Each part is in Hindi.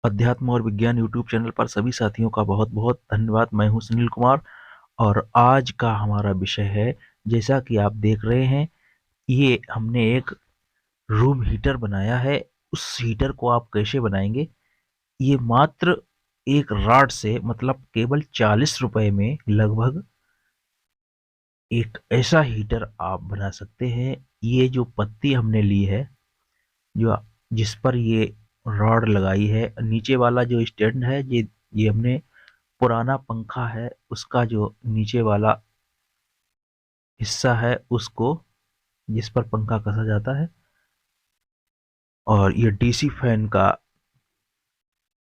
अध्यात्म और विज्ञान यूट्यूब चैनल पर सभी साथियों का बहुत बहुत धन्यवाद। मैं हूं सुनील कुमार और आज का हमारा विषय है, जैसा कि आप देख रहे हैं, ये हमने एक रूम हीटर बनाया है। उस हीटर को आप कैसे बनाएंगे? ये मात्र एक रॉड से, मतलब केवल 40 रुपए में लगभग एक ऐसा हीटर आप बना सकते हैं। ये जो पत्ती हमने ली है, जो जिस पर ये रॉड लगाई है, नीचे वाला जो स्टैंड है, ये हमने पुराना पंखा है उसका जो नीचे वाला हिस्सा है उसको, जिस पर पंखा कसा जाता है, और ये डीसी फैन का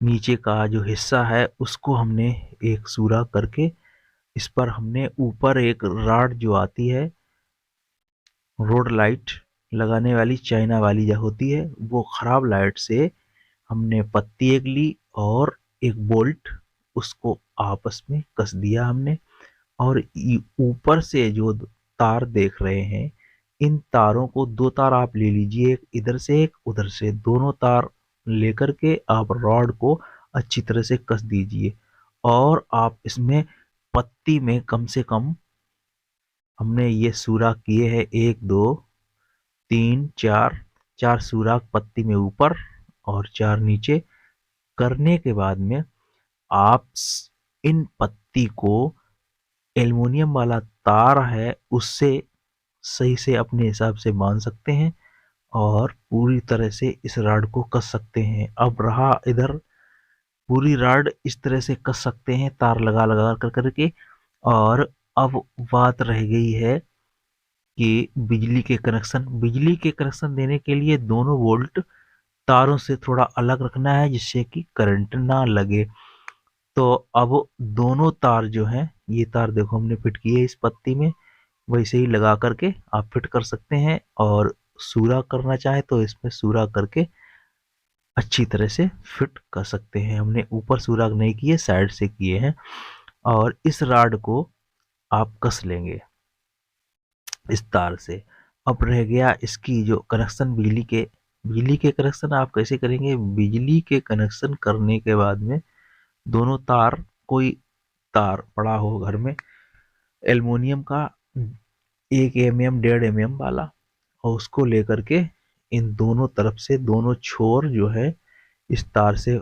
नीचे का जो हिस्सा है उसको हमने एक सूरा करके, इस पर हमने ऊपर एक रॉड जो आती है, रोड लाइट लगाने वाली चाइना वाली जो होती है, वो खराब लाइट से हमने पत्ती एक ली और एक बोल्ट उसको आपस में कस दिया हमने। और ऊपर से जो तार देख रहे हैं, इन तारों को, दो तार आप ले लीजिए, एक इधर से एक उधर से, दोनों तार लेकर के आप रॉड को अच्छी तरह से कस दीजिए। और आप इसमें पत्ती में कम से कम, हमने ये सुराख किए हैं, एक दो तीन चार, चार सुराख पत्ती में ऊपर और चार नीचे करने के बाद में आप इन पत्ती को एल्युमिनियम वाला तार है उससे सही से अपने हिसाब से बांध सकते हैं और पूरी तरह से इस रॉड को कस सकते हैं। अब रहा इधर, पूरी रॉड इस तरह से कस सकते हैं तार लगा लगा कर करके। और अब बात रह गई है कि बिजली के कनेक्शन देने के लिए दोनों वोल्ट तारों से थोड़ा अलग रखना है, जिससे कि करंट ना लगे। तो अब दोनों तार जो हैं, ये तार देखो हमने फिट किए इस पत्ती में, वैसे ही लगा करके आप फिट कर सकते हैं। और सूरा करना चाहे तो इसमें सूरा करके अच्छी तरह से फिट कर सकते हैं। हमने ऊपर सुराख नहीं किए, साइड से किए हैं। और इस रॉड को आप कस लेंगे इस तार से। अब रह गया इसकी जो कनेक्शन, बिजली के कनेक्शन आप कैसे करेंगे? बिजली के कनेक्शन करने के बाद में दोनों तार, कोई तार पड़ा हो घर में एल्युमिनियम का, 1 mm 1.5 mm वाला, और उसको लेकर के इन दोनों तरफ से, दोनों छोर जो है, इस तार से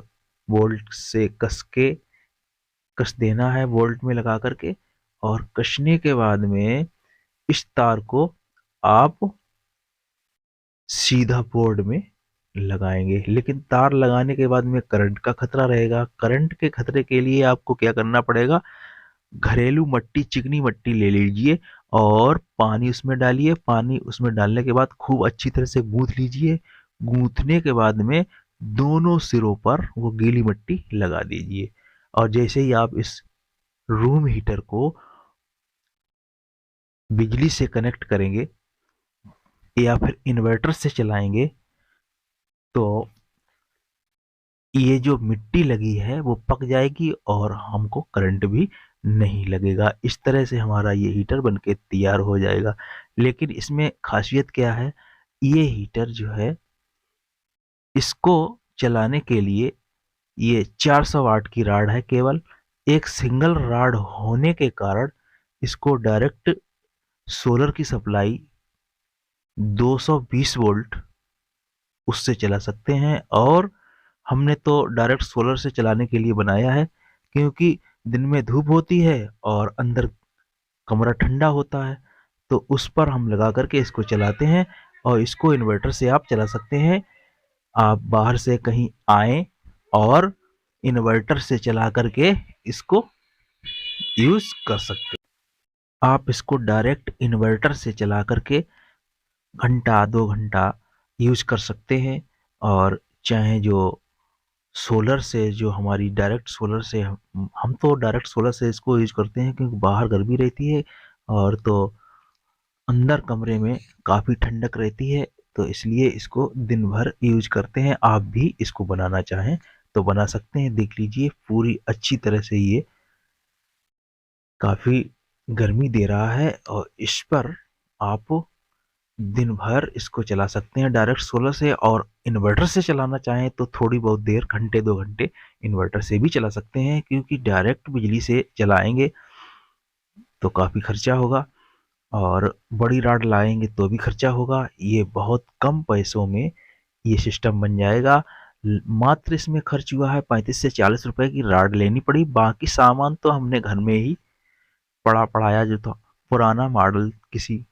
बोल्ट से कस देना है, बोल्ट में लगा करके। और कसने के बाद में इस तार को आप सीधा बोर्ड में लगाएंगे। लेकिन तार लगाने के बाद में करंट का खतरा रहेगा। करंट के खतरे के लिए आपको क्या करना पड़ेगा? घरेलू मट्टी, चिकनी मट्टी ले लीजिए और पानी उसमें डालिए। पानी उसमें डालने के बाद खूब अच्छी तरह से गूंथ लीजिए। गूंथने के बाद में दोनों सिरों पर वो गीली मट्टी लगा दीजिए। और जैसे ही आप इस रूम हीटर को बिजली से कनेक्ट करेंगे या फिर इन्वर्टर से चलाएंगे, तो ये जो मिट्टी लगी है वो पक जाएगी और हमको करंट भी नहीं लगेगा। इस तरह से हमारा ये हीटर बनके तैयार हो जाएगा। लेकिन इसमें खासियत क्या है? ये हीटर जो है, इसको चलाने के लिए ये 400 वाट की रॉड है केवल। एक सिंगल रॉड होने के कारण इसको डायरेक्ट सोलर की सप्लाई 220 वोल्ट उससे चला सकते हैं। और हमने तो डायरेक्ट सोलर से चलाने के लिए बनाया है, क्योंकि दिन में धूप होती है और अंदर कमरा ठंडा होता है, तो उस पर हम लगा करके इसको चलाते हैं। और इसको इन्वर्टर से आप चला सकते हैं। आप बाहर से कहीं आए और इन्वर्टर से चला करके इसको यूज कर सकते हैं। आप इसको डायरेक्ट इन्वर्टर से चला करके घंटा 2 घंटा यूज कर सकते हैं। और चाहे जो सोलर से, जो हमारी डायरेक्ट सोलर से, हम तो डायरेक्ट सोलर से इसको यूज करते हैं क्योंकि बाहर गर्मी रहती है और तो अंदर कमरे में काफ़ी ठंडक रहती है, तो इसलिए इसको दिन भर यूज करते हैं। आप भी इसको बनाना चाहें तो बना सकते हैं। देख लीजिए पूरी अच्छी तरह से ये काफ़ी गर्मी दे रहा है और इस पर आप दिन भर इसको चला सकते हैं डायरेक्ट सोलर से, और इन्वर्टर से चलाना चाहें तो थोड़ी बहुत देर, घंटे 2 घंटे इन्वर्टर से भी चला सकते हैं, क्योंकि डायरेक्ट बिजली से चलाएंगे तो काफ़ी खर्चा होगा, और बड़ी रॉड लाएंगे तो भी खर्चा होगा। ये बहुत कम पैसों में ये सिस्टम बन जाएगा। मात्र इसमें खर्च हुआ है 35 से 40 रुपए की रॉड लेनी पड़ी, बाकी सामान तो हमने घर में ही पड़ाया जो था पुराना मॉडल किसी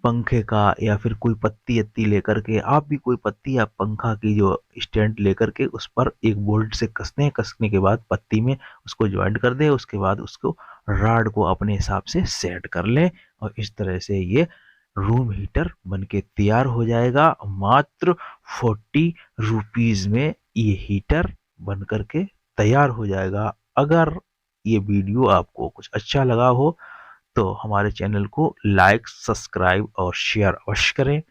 पंखे का, या फिर कोई पत्ती अत्ती लेकर के, आप भी कोई पत्ती या पंखा की जो स्टैंड लेकर के उस पर एक बोल्ट से कसते हैं, कसने के बाद पत्ती में उसको ज्वाइंट कर दें, उसके बाद उसको रॉड को अपने हिसाब से सेट कर लें, और इस तरह से ये रूम हीटर बन के तैयार हो जाएगा। मात्र 40 रुपीज में ये हीटर बन करके तैयार हो जाएगा। अगर ये वीडियो आपको कुछ अच्छा लगा हो तो हमारे चैनल को लाइक, सब्सक्राइब और शेयर अवश्य करें,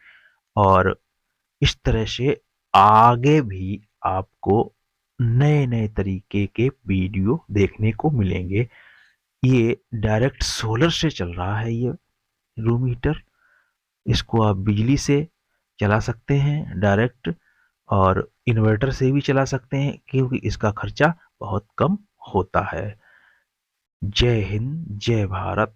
और इस तरह से आगे भी आपको नए नए तरीके के वीडियो देखने को मिलेंगे। ये डायरेक्ट सोलर से चल रहा है ये रूम हीटर, इसको आप बिजली से चला सकते हैं डायरेक्ट, और इन्वर्टर से भी चला सकते हैं, क्योंकि इसका खर्चा बहुत कम होता है। जय हिंद, जय भारत।